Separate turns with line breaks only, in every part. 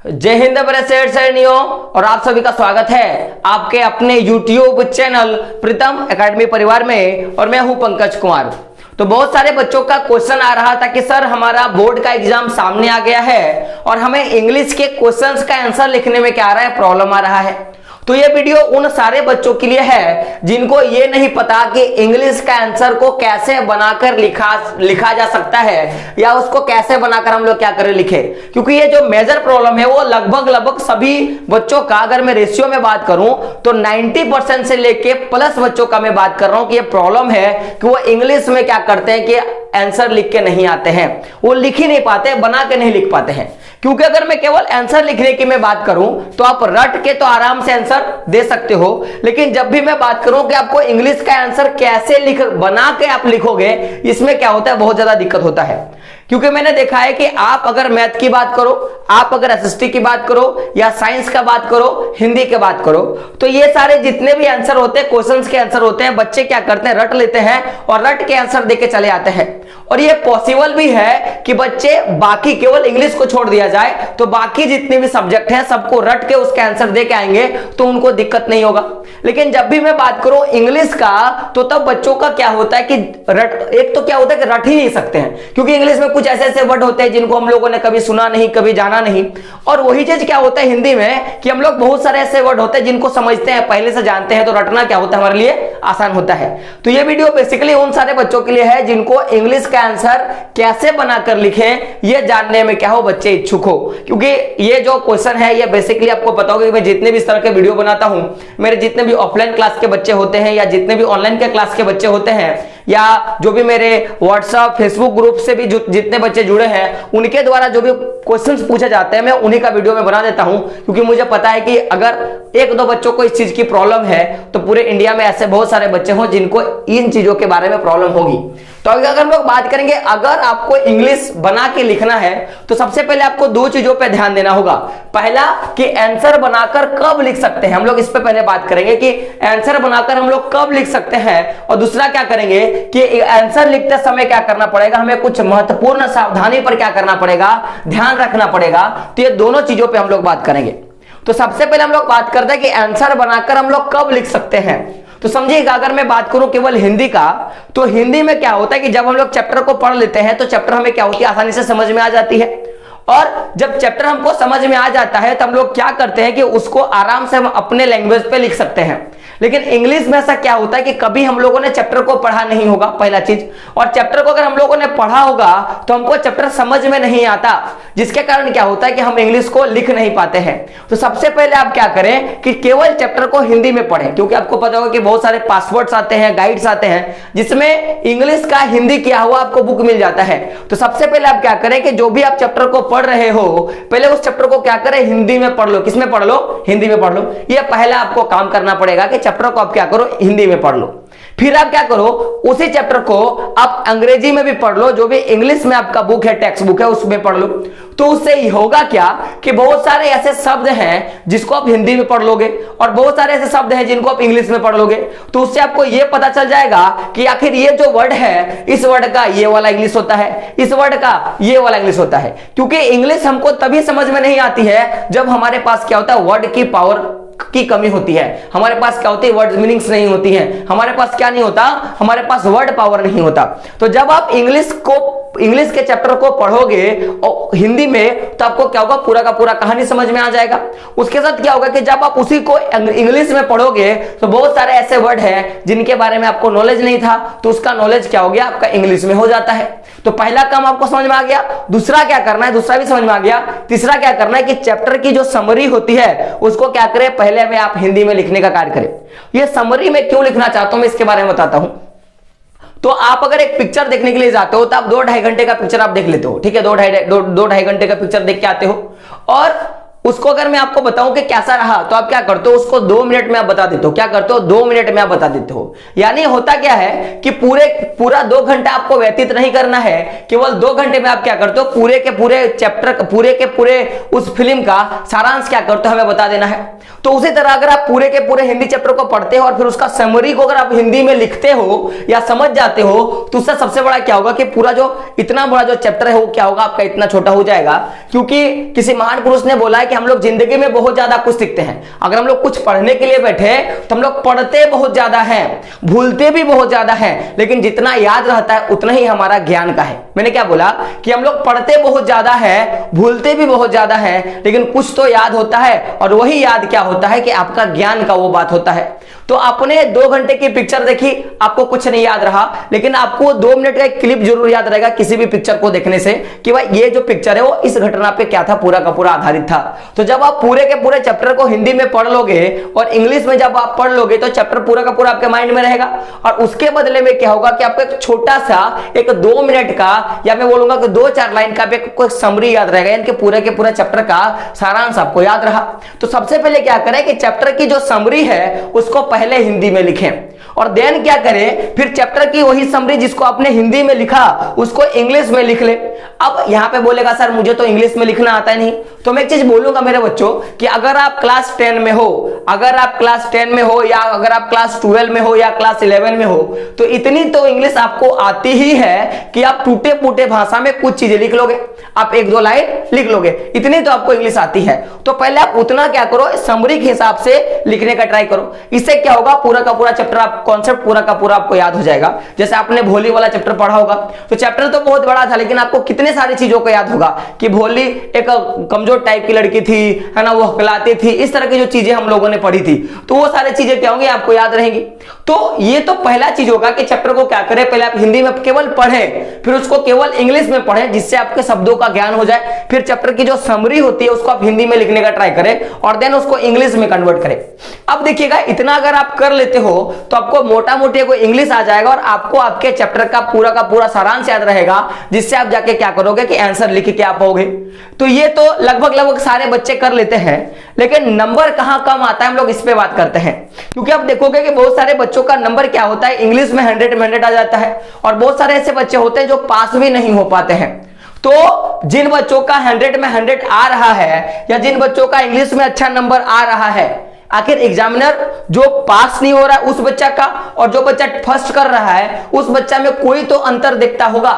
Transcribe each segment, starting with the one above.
जय हिंद मेरे श्रेणियों और आप सभी का स्वागत है आपके अपने YouTube चैनल प्रीतम एकेडमी परिवार में। और मैं हूं पंकज कुमार। तो बहुत सारे बच्चों का क्वेश्चन आ रहा था कि सर हमारा बोर्ड का एग्जाम सामने आ गया है और हमें इंग्लिश के क्वेश्चंस का आंसर लिखने में क्या आ रहा है, प्रॉब्लम आ रहा है। तो ये वीडियो उन सारे बच्चों के लिए है जिनको ये नहीं पता कि इंग्लिश का आंसर को कैसे बनाकर लिखा जा सकता है या उसको कैसे बनाकर हम लोग क्या करें लिखे। क्योंकि ये जो मेजर प्रॉब्लम है वो लगभग सभी बच्चों का, अगर मैं रेशियो में बात करूं तो 90% से लेके प्लस बच्चों का मैं बात कर रहा हूं कि ये प्रॉब्लम है कि वो इंग्लिश में क्या करते हैं कि आंसर लिख के नहीं आते हैं, वो लिख ही नहीं पाते, बना के नहीं लिख पाते हैं। क्योंकि अगर मैं केवल आंसर लिखने की मैं बात करूं तो आप रट के तो आराम से आंसर दे सकते हो, लेकिन जब भी मैं बात करूं कि आपको इंग्लिश का आंसर कैसे बना के आप लिखोगे, इसमें क्या होता है, बहुत ज्यादा दिक्कत होता है। क्योंकि मैंने देखा है कि आप अगर मैथ की बात करो, आप अगर एसएसटी की बात करो या साइंस का बात करो, हिंदी की बात करो, तो ये सारे जितने भी आंसर होते हैं, क्वेश्चंस के आंसर होते हैं, बच्चे क्या करते हैं, रट लेते हैं और रट के आंसर देके चले आते हैं। और ये पॉसिबल भी है कि बच्चे बाकी केवल इंग्लिश को छोड़ दिया जाए तो बाकी जितने भी सब्जेक्ट हैं सबको रट के उसके आंसर दे के आएंगे तो उनको दिक्कत नहीं होगा। लेकिन जब भी मैं बात करूं इंग्लिश का तो तब बच्चों का क्या होता है कि एक तो क्या होता है कि रट ही नहीं सकते हैं, क्योंकि इंग्लिश में कुछ ऐसे ऐसे वर्ड होते हैं जिनको हम लोगों ने कभी सुना नहीं, कभी जाना नहीं। और वही चीज क्या होता है हिंदी में कि हम लोग बहुत सारे ऐसे वर्ड होते हैं जिनको समझते हैं, पहले से जानते हैं, तो रटना क्या होता है हमारे लिए आसान होता है। तो ये वीडियो बेसिकली उन सारे बच्चों के लिए है जिनको इंग्लिश का आंसर कैसे बनाकर लिखें ये जानने में क्या हो बच्चे इच्छुक हो। क्योंकि ये जो क्वेश्चन है ये बेसिकली आपको पता होगा कि मैं जितने भी इस तरह के वीडियो बनाता हूं, मेरे जितने भी ऑफलाइन क्लास के बच्चे होते हैं या जितने भी ऑनलाइन के क्लास के बच्चे होते हैं या जो भी मेरे व्हाट्सएप फेसबुक ग्रुप से भी जितने बच्चे जुड़े हैं उनके द्वारा जो भी क्वेश्चंस पूछे जाते हैं मैं उन्हीं का वीडियो में बना देता हूं। क्योंकि मुझे पता है कि अगर एक दो बच्चों को इस चीज की प्रॉब्लम है तो पूरे इंडिया में ऐसे बहुत सारे बच्चे हों जिनको इन चीजों के बारे में प्रॉब्लम होगी। तो अगर हम लोग बात करेंगे, अगर आपको इंग्लिश बना के लिखना है तो सबसे पहले आपको दो चीजों पे ध्यान देना होगा। पहला कि आंसर बनाकर कब लिख सकते हैं, हम लोग इस पे पहले बात करेंगे कि आंसर बनाकर हम लोग कब लिख सकते हैं। और दूसरा क्या करेंगे कि आंसर लिखते समय क्या करना पड़ेगा, हमें कुछ महत्वपूर्ण सावधानी पर क्या करना पड़ेगा, ध्यान रखना पड़ेगा। तो ये दोनों चीजों पर हम लोग बात करेंगे। तो सबसे पहले हम लोग बात करते हैं कि आंसर बनाकर हम लोग कब लिख सकते हैं। तो समझिएगा, अगर मैं बात करूं केवल हिंदी का, तो हिंदी में क्या होता है कि जब हम लोग चैप्टर को पढ़ लेते हैं तो चैप्टर हमें क्या होती है, आसानी से समझ में आ जाती है। और जब चैप्टर हमको समझ में आ जाता है तो हम लोग क्या करते हैं कि उसको आराम से हम अपने लैंग्वेज पे लिख सकते हैं। लेकिन इंग्लिश में ऐसा क्या होता है कि कभी हम लोगों ने चैप्टर को पढ़ा नहीं होगा, पहला चीज। और चैप्टर को अगर हम लोगों ने पढ़ा होगा तो हमको चैप्टर समझ में नहीं आता, जिसके कारण क्या होता है कि हम इंग्लिश को लिख नहीं पाते हैं। तो सबसे पहले आप क्या करें कि केवल चैप्टर को हिंदी में पढ़ें, क्योंकि आपको पता होगा कि बहुत सारे पासवर्ड्स आते हैं, गाइड्स आते हैं जिसमें इंग्लिश का हिंदी किया हुआ आपको बुक मिल जाता है। तो सबसे पहले आप क्या करें कि जो भी आप चैप्टर को पढ़ रहे हो पहले उस चैप्टर को क्या करें, हिंदी में पढ़ लो। किसमें पढ़ लो, हिंदी में पढ़ लो। यह पहला आपको काम करना पड़ेगा कि चैप्टर को आप क्या करो, हिंदी में पढ़ लो। फिर आप क्या करो, उसी चैप्टर को आप अंग्रेजी में भी पढ़ लो, जो भी इंग्लिश में आपका बुक है, टेक्स्ट बुक है, उसमें पढ़ लो। तो उससे होगा क्या कि बहुत सारे ऐसे शब्द हैं जिसको आप हिंदी में पढ़ लोगे और बहुत सारे ऐसे शब्द हैं जिनको आप इंग्लिश में पढ़ लोगे। तो उससे आपको यह पता चल जाएगा कि आखिर ये जो वर्ड है, इस वर्ड का ये वाला इंग्लिश होता है, इस वर्ड का ये वाला इंग्लिश होता है। क्योंकि इंग्लिश हमको तभी समझ में नहीं आती है जब हमारे पास क्या होता है, वर्ड की पावर की कमी होती है। हमारे पास क्या होती है, वर्ड मीनिंग्स नहीं होती हैं। हमारे पास क्या नहीं होता, हमारे पास वर्ड पावर नहीं होता। तो जब आप इंग्लिश के चैप्टर को पढ़ोगे और हिंदी में तो आपको क्या होगा, पूरा का पूरा कहानी समझ में आ जाएगा। उसके साथ क्या होगा कि जब आप उसी को इंग्लिश में पढ़ोगे तो बहुत सारे ऐसे वर्ड हैं जिनके बारे में आपको नॉलेज नहीं था, तो उसका नॉलेज क्या हो गया, आपका इंग्लिश में हो जाता है। तो पहला काम आपको समझ में आ गया। दूसरा क्या करना है, दूसरा भी समझ में आ गया। तीसरा क्या करना है कि चैप्टर की जो समरी होती है उसको क्या करें, पहले में आप हिंदी में लिखने का कार्य करें। ये समरी में क्यों लिखना चाहता हूं मैं इसके बारे में बताता हूं। तो आप अगर एक पिक्चर देखने के लिए जाते हो तो आप 2-2.5 घंटे का पिक्चर आप देख लेते हो, ठीक है, 2-2.5 घंटे का पिक्चर देख के आते हो और उसको अगर मैं आपको बताऊं कि कैसा रहा तो आप क्या करते हो, उसको 2 मिनट में आप बता देते हो। क्या करते हो, 2 मिनट में आप बता देते हो। यानी होता क्या है कि पूरा 2 घंटा आपको व्यतीत नहीं करना है, केवल 2 घंटे में आप क्या करते हो, पूरे के पूरे चैप्टर, पूरे के पूरे उस फिल्म का सारांश क्या करते हो, हमें बता देना है। तो उसी तरह अगर आप पूरे के पूरे हिंदी चैप्टर को पढ़ते हो और फिर उसका समरी को अगर आप हिंदी में लिखते हो या समझ जाते हो तो उससे सबसे बड़ा क्या होगा कि पूरा जो इतना बड़ा जो चैप्टर है वो क्या होगा, आपका इतना छोटा हो जाएगा। क्योंकि किसी महान पुरुष ने बोला है कि कि हम लोग जिंदगी में बहुत ज्यादा कुछ सीखते हैं। अगर हम लोग कुछ पढ़ने के लिए बैठे तो हम लोग पढ़ते बहुत ज्यादा हैं, भूलते भी बहुत ज्यादा हैं, लेकिन जितना याद रहता है उतना ही हमारा ज्ञान का है। मैंने क्या बोला कि हम लोग पढ़ते बहुत ज्यादा है, भूलते भी बहुत ज्यादा है, लेकिन कुछ तो याद होता है, और वही याद क्या होता है कि आपका ज्ञान का वो बात होता है। तो आपने 2 घंटे की पिक्चर देखी, आपको कुछ नहीं याद रहा, लेकिन आपको 2 मिनट का एक क्लिप जरूर याद रहेगा किसी भी पिक्चर को देखने से कि भाई ये जो पिक्चर है वो इस घटना पे क्या था, पूरा का पूरा आधारित था। तो जब आप पूरे के पूरे चैप्टर को हिंदी में पढ़ लोगे और इंग्लिश में जब आप पढ़ लोगे तो चैप्टर पूरा का पूरा आपके माइंड में रहेगा, और उसके बदले में क्या होगा कि आपको एक छोटा सा एक 2 मिनट का, या मैं बोलूंगा कि 2-4 लाइन का कोई समरी याद रहेगा, यानी कि पूरे के पूरे चैप्टर का सारांश आपको याद रहा। तो सबसे पहले क्या करें कि चैप्टर की जो समरी है उसको पहले हिंदी में लिखें, और देन क्या करें फिर चैप्टर की वही समरी जिसको आपने हिंदी में लिखा उसको इंग्लिश में लिख ले। अब यहां पे बोलेगा सर मुझे तो इंग्लिश में लिखना आता है नहीं, तो मैं एक चीज बोलूंगा मेरे बच्चों कि अगर आप क्लास 10 में हो, अगर आप क्लास 10 में हो, या अगर आप क्लास 12 में हो, या क्लास 11 में हो, तो इतनी तो इंग्लिश आपको आती ही है कि आप टूटे फूटे भाषा में कुछ चीजें लिख लोगे, आप 1-2 लाइन लिख लोगे, इतनी तो आपको इंग्लिश आती है। तो पहले आप उतना क्या करो, समरी के हिसाब से लिखने का ट्राई करो। इससे क्या होगा, पूरा का पूरा चैप्टर, आप कॉन्सेप्ट पूरा का पूरा आपको याद हो जाएगा। जैसे आपने भोली वाला चैप्टर पढ़ा होगा, तो चैप्टर तो बहुत बड़ा था, लेकिन आपको कितने सारी चीजों को याद होगा कि भोली एक कमजोर टाइप की लड़की थी, है ना, वो हकलाती थी, इस तरह की जो चीजें हम लोगों ने पढ़ी थी, तो वो सारी चीजें क्या होंगी, आपको याद रहेंगी। तो ये तो पहला चीज होगा कि चैप्टर को क्या करें, पहले आप हिंदी में केवल पढ़ें, फिर उसको केवल इंग्लिश में पढ़ें जिससे आपके शब्दों का ज्ञान हो जाए। फिर चैप्टर की जो समरी होती है उसको आप हिंदी में लिखने का ट्राई करें, और देन उसको इंग्लिश में कन्वर्ट करें। अब देखिएगा, इतना अगर आप कर लेते हो तो आपको मोटा मोटी कोई इंग्लिश आ जाएगा, और आपको आपके चैप्टर का पूरा सारांश याद रहेगा, जिससे आप जाके क्या करोगे कि आंसर लिख के आ पाओगे। तो ये तो लगभग सारे बच्चे कर लेते हैं, लेकिन नंबर कहां कम आता है, हम लोग इस पे बात करते हैं। क्योंकि आप देखोगे कि बहुत सारे बच्चों का नंबर क्या होता है, इंग्लिश में 100 में 100 आ जाता है, और बहुत सारे ऐसे बच्चे होते हैं जो पास भी नहीं हो पाते हैं। तो जिन बच्चों का 100 में 100 आ रहा है, या जिन बच्चों का इंग्लिश में अच्छा नंबर आ रहा है, आखिर एग्जामिनर जो पास नहीं हो रहा है उस बच्चा का और जो बच्चा फर्स्ट कर रहा है उस बच्चा में कोई तो अंतर दिखता होगा,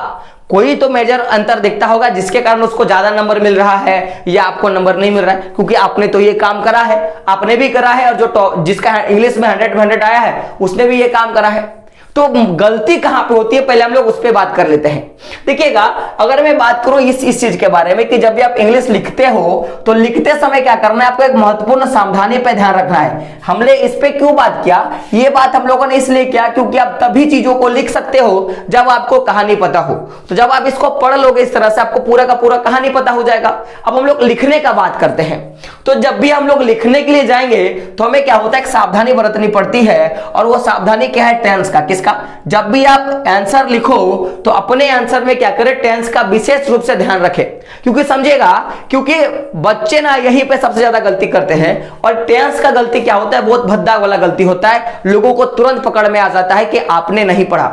कोई तो मेजर अंतर दिखता होगा, जिसके कारण उसको ज्यादा नंबर मिल रहा है या आपको नंबर नहीं मिल रहा है। क्योंकि आपने तो ये काम करा है, आपने भी करा है, और जो जिसका इंग्लिश में 100 में 100 आया है उसने भी ये काम करा है। तो गलती कहां पे होती है, पहले हम लोग उस पर बात कर लेते हैं। देखिएगा, अगर मैं बात करूं इस चीज के बारे में कि जब भी आप इंग्लिश लिखते हो तो लिखते समय क्या करना है, आपको एक महत्वपूर्ण सावधानी पे ध्यान रखना है। हमने इस पे क्यों बात किया, ये बात हम लोगों ने इसलिए किया क्योंकि आप तभी चीजों को लिख सकते हो जब आपको कहानी पता हो। तो जब आप इसको पढ़ लोगे इस तरह से, आपको पूरा का पूरा कहानी पता हो जाएगा। अब हम लोग लिखने का बात करते हैं, तो जब भी हम लोग लिखने के लिए जाएंगे तो हमें क्या होता है, एक सावधानी बरतनी पड़ती है, और वो सावधानी क्या है, टेंस का। किसका? जब भी आप आंसर लिखो तो अपने आंसर में क्या करें, टेंस का विशेष रूप से ध्यान रखें। क्योंकि समझेगा, क्योंकि बच्चे ना यहीं पे सबसे ज्यादा गलती करते हैं, और टेंस का गलती क्या होता है, बहुत भद्दा वाला गलती होता है, लोगों को तुरंत पकड़ में आ जाता है कि आपने नहीं पढ़ा।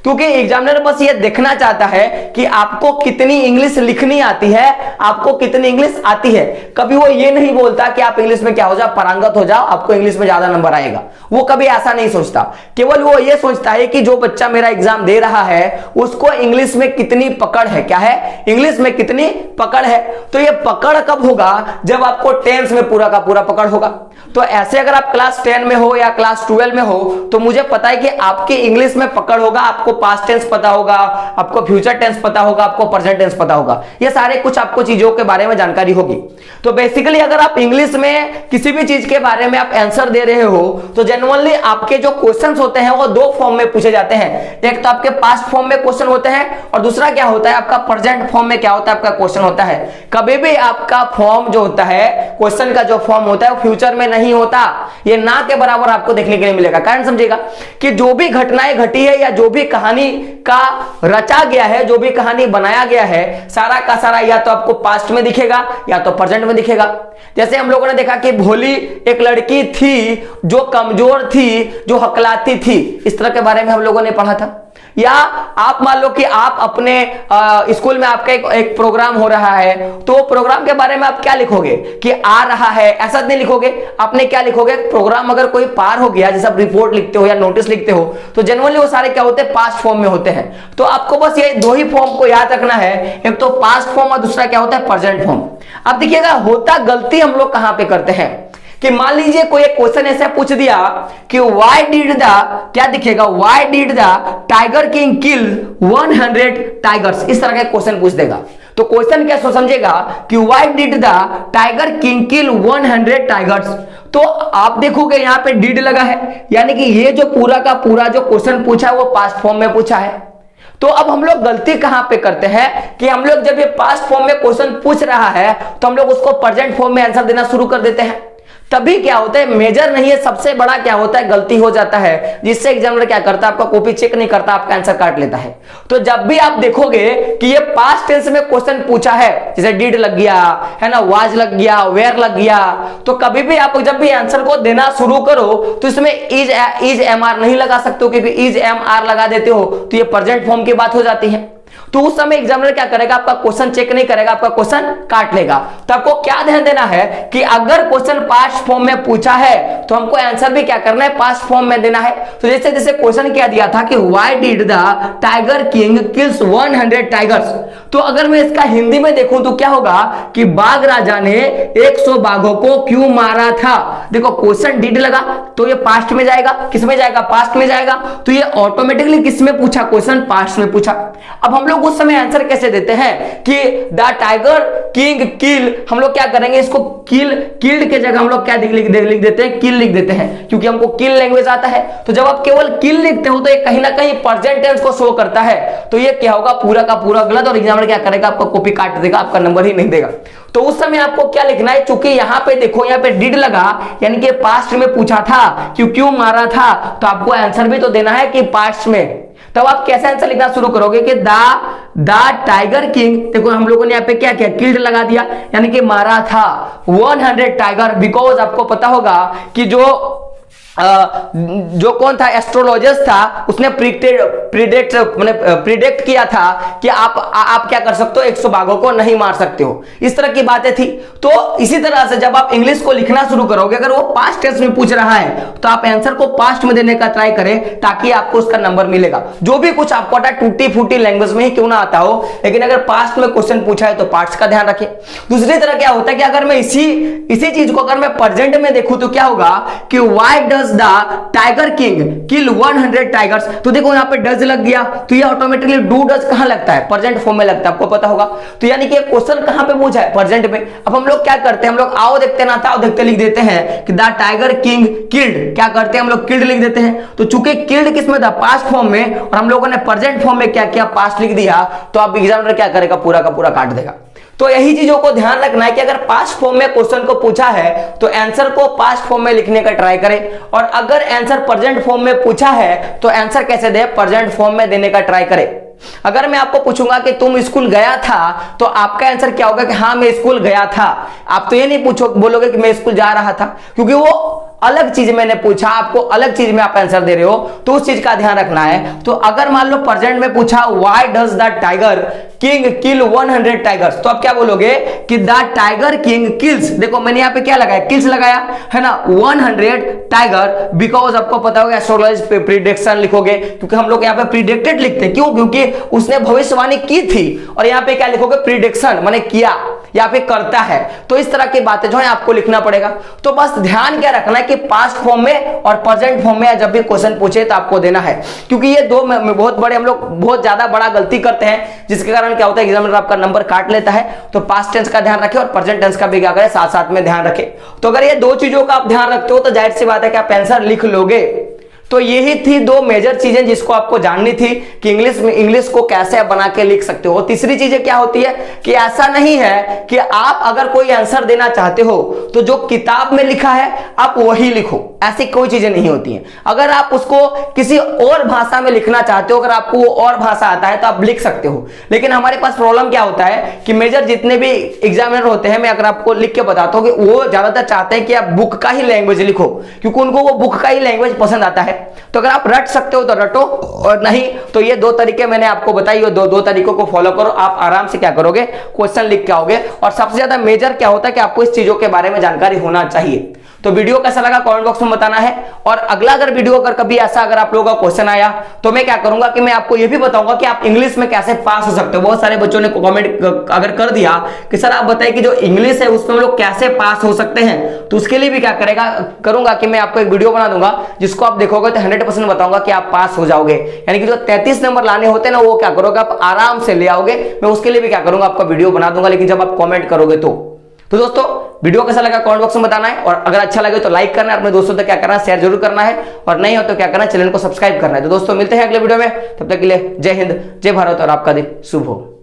क्योंकि एग्जामिनर बस ये देखना चाहता है कि आपको कितनी इंग्लिश लिखनी आती है, आपको कितनी इंग्लिश आती है। कभी वो ये नहीं बोलता कि आप इंग्लिश में क्या हो जाओ, पारंगत हो जाओ, आपको इंग्लिश में ज्यादा नंबर आएगा। वो कभी ऐसा नहीं सोचता। केवल वो ये सोचता है कि जो बच्चा मेरा एग्जाम दे रहा है उसको इंग्लिश में कितनी पकड़ है, क्या है, इंग्लिश में कितनी पकड़ है। तो ये पकड़ कब होगा, जब आपको टेंस में पूरा का पूरा पकड़ होगा। तो ऐसे अगर आप क्लास 10 में हो या क्लास 12 में हो तो मुझे पता है कि आपकी इंग्लिश में पकड़ होगा, आपको पास्ट टेंस पता होगा, आपको फ्यूचर टेंस पता होगा, आपको प्रेजेंट टेंस पता होगा। ये सारे कुछ आपको चीजों के बारे में जानकारी होगी। तो बेसिकली अगर आप इंग्लिश में किसी भी चीज के बारे में आप आंसर दे रहे हो तो जनरली आपके जो क्वेश्चंस होते हैं वो 2 फॉर्म में पूछे जाते हैं। एक तो आपके पास्ट फॉर्म में क्वेश्चन होते हैं, और दूसरा क्या होता है, आपका प्रेजेंट फॉर्म में क्या होता है, आपका क्वेश्चन होता है। कभी भी आपका फॉर्म जो होता है, क्वेश्चन का जो फॉर्म होता है वो फ्यूचर में नहीं होता, ये ना के बराबर आपको देखने के लिए मिलेगा। कारण समझिएगा कि जो भी घटनाएं घटी है या जो भी कहानी का रचा गया है, जो भी कहानी बनाया गया है, सारा का सारा या तो आपको पास्ट में दिखेगा या तो प्रेजेंट में दिखेगा। जैसे हम लोगों ने देखा कि भोली एक लड़की थी जो कमजोर थी, जो हकलाती थी, इस तरह के बारे में हम लोगों ने पढ़ा था। या आप मान लो कि आप अपने स्कूल में आपका एक प्रोग्राम हो रहा है, तो प्रोग्राम के बारे में आप क्या लिखोगे कि आ रहा है, ऐसा नहीं लिखोगे। आपने क्या लिखोगे, प्रोग्राम अगर कोई पार हो गया, जैसे आप रिपोर्ट लिखते हो या नोटिस लिखते हो, तो जनरली वो सारे क्या होते हैं, पास्ट फॉर्म में होते हैं। तो आपको बस ये दो ही फॉर्म को याद रखना है, एक तो पास्ट फॉर्म और दूसरा क्या होता है, प्रेजेंट फॉर्म। अब देखिएगा होता गलती हम लोग कहां पे करते हैं कि मान लीजिए कोई एक क्वेश्चन ऐसा पूछ दिया कि व्हाई डिड द, क्या दिखेगा, why did the tiger king kill 100 tigers, इस तरह का क्वेश्चन पूछ देगा। तो क्वेश्चन क्या समझेगा कि why did the tiger king kill 100 tigers. तो आप देखोगे यहां पे डिड लगा है, यानी कि ये जो पूरा का पूरा जो क्वेश्चन पूछा है वो पास्ट फॉर्म में पूछा है। तो अब हम लोग गलती कहां पे करते हैं कि हम लोग जब ये पास्ट फॉर्म में क्वेश्चन पूछ रहा है तो हम लोग उसको प्रेजेंट फॉर्म में आंसर देना शुरू कर देते हैं। तभी क्या होता है, मेजर नहीं है, सबसे बड़ा क्या होता है, गलती हो जाता है, जिससे एग्जामिनर क्या करता है, आपका कॉपी चेक नहीं करता, आपका आंसर काट लेता है। तो जब भी आप देखोगे कि ये पास्ट टेंस में क्वेश्चन पूछा है, जैसे डिड लग गया है ना, वाज लग गया, वेयर लग गया, तो कभी भी आप जब भी आंसर को देना शुरू करो तो इसमें इज एम आर नहीं लगा सकते हो, क्योंकि इज एम आर लगा देते हो तो ये प्रेजेंट फॉर्म की बात हो जाती है। तो उस समय एग्जामिनर क्या करेगा, आपका क्वेश्चन चेक नहीं करेगा, आपका क्वेश्चन काट लेगा। तो आपको क्या ध्यान देना है कि अगर क्वेश्चन पास्ट फॉर्म में पूछा है तो हमको आंसर भी क्या करना है, पास्ट फॉर्म में देना है। तो जैसे जैसे क्वेश्चन क्या दिया था कि why did the tiger king kills 100 tigers, तो अगर मैं इसका हिंदी में देखूं तो क्या होगा कि बाघ राजा ने 100 बाघों को क्यों मारा था। देखो क्वेश्चन डिड लगा तो ये पास्ट में जाएगा, किस में जाएगा, पास्ट में जाएगा। तो ये ऑटोमेटिकली किस में पूछा, क्वेश्चन पास्ट में पूछा। अब हम लोग उस समय आंसर कैसे देते हैं कि द टाइगर किंग किल, हम लोग क्या करेंगे, इसको किल्ड के जगह हम लोग क्या लिख देते हैं, किल लिख देते हैं, क्योंकि हमको किल लैंग्वेज आता है। तो जब आप केवल किल लिखते हो तो ये कहीं ना कहीं प्रेजेंट टेंस को शो करता है। तो ये क्या होगा, पूरा का पूरा गलत, और एग्जामिनर क्या करेगा, आपको कॉपी काट देगा, आपका नंबर ही नहीं देगा। तो उस समय आपको क्या लिखना है, चूंकि यहां पे देखो, यहां पे डिड लगा, यानी कि पास्ट में पूछा था, क्यों मारा था, तो आपको आंसर भी तो देना है कि पास्ट में। तब आप कैसे आंसर लिखना शुरू करोगे कि द टाइगर किंग, देखो हम लोगों ने यहाँ पे क्या किया, किल्ड लगा दिया, यानी कि मारा था 100 टाइगर। बिकॉज आपको पता होगा कि जो कौन था, एस्ट्रोलॉजर्स था, उसने प्रिडिक्ट किया था कि आप क्या कर सकते हो, 100 बाघों को नहीं मार सकते हो, इस तरह की बातें थी। तो इसी तरह से जब आप इंग्लिश को लिखना शुरू करोगे, अगर वो पास्ट टेंस में पूछ रहा है तो आप आंसर को पास्ट में देने का ट्राई करें, ताकि आपको उसका नंबर मिलेगा। जो भी कुछ आपको आता है टूटी फूटी लैंग्वेज में ही क्यों ना आता हो, लेकिन अगर पास्ट में क्वेश्चन पूछा है तो पास्ट का ध्यान रखें। दूसरी तरह क्या होता है कि अगर मैं इसी चीज को अगर मैं प्रेजेंट में देखूं तो क्या होगा कि why does the tiger king kill 100 tigers. तो देखो यहां पे डज लग गया, तो ये ऑटोमेटिकली डू डज कहां लगता है, प्रेजेंट फॉर्म में लगता है, आपको पता होगा। तो यानी कि क्वेश्चन कहां पे पूछा है, प्रेजेंट में। अब हम लोग क्या करते हैं, हम लोग आओ देखते ना था देखते लिख देते हैं कि द टाइगर किंग किल्ड, क्या करते हैं हम लोग, किल्ड लिख देते हैं। तो चूंकि किल्ड किस में था, पास्ट फॉर्म में, और हम लोगों ने प्रेजेंट फॉर्म में क्या किया, पास्ट लिख दिया, तो आप एग्जामिनर क्या करेगा, पूरा का पूरा काट देगा। तो यही चीजों को ध्यान रखना है कि अगर पास्ट फॉर्म में क्वेश्चन को पूछा है तो आंसर को पास्ट फॉर्म में लिखने का ट्राई करें, और अगर आंसर प्रेजेंट फॉर्म में पूछा है तो आंसर कैसे दे, प्रेजेंट फॉर्म में देने का ट्राई करें। अगर मैं आपको पूछूंगा कि तुम स्कूल गया था, तो आपका आंसर क्या होगा कि हाँ मैं स्कूल गया था। आप तो ये नहीं बोलोगे कि मैं स्कूल जा रहा था, क्योंकि वो अलग चीज मैंने पूछा, आपको अलग चीज में आप आंसर दे रहे हो, तो उस चीज का ध्यान रखना है। तो अगर मान लो प्रेजेंट में पूछा why does the tiger king kill 100 tigers, तो आप क्या बोलोगे कि द टाइगर किंग किल्स, देखो मैंने यहाँ पे क्या लगाया, किल्स लगाया है ना, 100 टाइगर, बिकॉज आपको पता होगा एस्ट्रोलॉजी प्रिडिक्शन लिखोगे, क्योंकि हम लोग यहाँ पे प्रिडिक्टेड लिखते हैं, क्यों, क्योंकि उसने भविष्यवाणी की थी। और यहाँ पे क्या लिखोगे, प्रिडिक्शन माने किया, या फिर करता है। तो इस तरह की बातें जो है आपको लिखना पड़ेगा। तो बस ध्यान क्या रखना है कि पास्ट फॉर्म में और प्रेजेंट फॉर्म में जब भी क्वेश्चन पूछे तो आपको देना है, क्योंकि ये दो बहुत बड़े, हम लोग बहुत ज्यादा बड़ा गलती करते हैं, जिसके कारण क्या होता है, एग्जामिनर आपका नंबर काट लेता है। तो पास्ट टेंस का ध्यान रखें और प्रेजेंट टेंस का भी क्या करें, साथ साथ में ध्यान रखें। तो अगर ये दो चीजों का आप ध्यान रखते हो तो जाहिर सी बात है कि आप आंसर लिख लोगे। तो यही थी दो मेजर चीजें जिसको आपको जाननी थी कि इंग्लिश को कैसे आप बना के लिख सकते हो। तीसरी चीजें क्या होती है कि ऐसा नहीं है कि आप अगर कोई आंसर देना चाहते हो तो जो किताब में लिखा है आप वही लिखो, ऐसी कोई चीजें नहीं होती हैं। अगर आप उसको किसी और भाषा में लिखना चाहते हो, अगर आपको वो और भाषा आता है तो आप लिख सकते हो। लेकिन हमारे पास प्रॉब्लम क्या होता है कि मेजर जितने भी एग्जामिनर होते हैं, मैं अगर आपको लिख के बताता हूं कि वो ज्यादातर चाहते हैं कि आप बुक का ही लैंग्वेज लिखो, क्योंकि उनको वो बुक का ही लैंग्वेज पसंद आता है। तो अगर आप रट सकते हो तो रटो, और नहीं तो ये दो तरीके मैंने आपको बताई, दो तरीकों को फॉलो करो, आप आराम से क्या करोगे, क्वेश्चन लिख के आओगे। और सबसे ज्यादा मेजर क्या होता है कि आपको इस चीजों के बारे में जानकारी होना चाहिए। तो वीडियो कैसा लगा कमेंट बॉक्स में बताना है। और अगला अगर वीडियो अगर कभी ऐसा अगर आप लोगों का क्वेश्चन आया तो मैं क्या करूंगा कि मैं आपको ये भी बताऊंगा कि आप इंग्लिश में कैसे पास हो सकते हो। बहुत सारे बच्चों ने कमेंट अगर कर दिया कि सर आप बताइए कि जो इंग्लिश है उसमें हम लोग कैसे पास हो सकते हैं, तो उसके लिए भी क्या करूंगा कि मैं आपको एक वीडियो बना दूंगा जिसको आप देखोगे तो 100% बताऊंगा कि आप पास हो जाओगे। यानी कि जो 33 नंबर लाने होते हैं ना वो क्या करोगे आप आराम से ले आओगे। मैं उसके लिए भी क्या करूंगा आपका वीडियो बना दूंगा, लेकिन जब आप कमेंट करोगे तो दोस्तों वीडियो कैसा लगा कमेंट बॉक्स में बताना है। और अगर अच्छा लगे तो लाइक करना है, अपने दोस्तों तक क्या करना है, शेयर जरूर करना है, और नहीं हो तो क्या करना है, चैनल को सब्सक्राइब करना है। तो दोस्तों मिलते हैं अगले वीडियो में, तब तक के लिए जय हिंद, जय भारत और आपका दिन शुभ हो।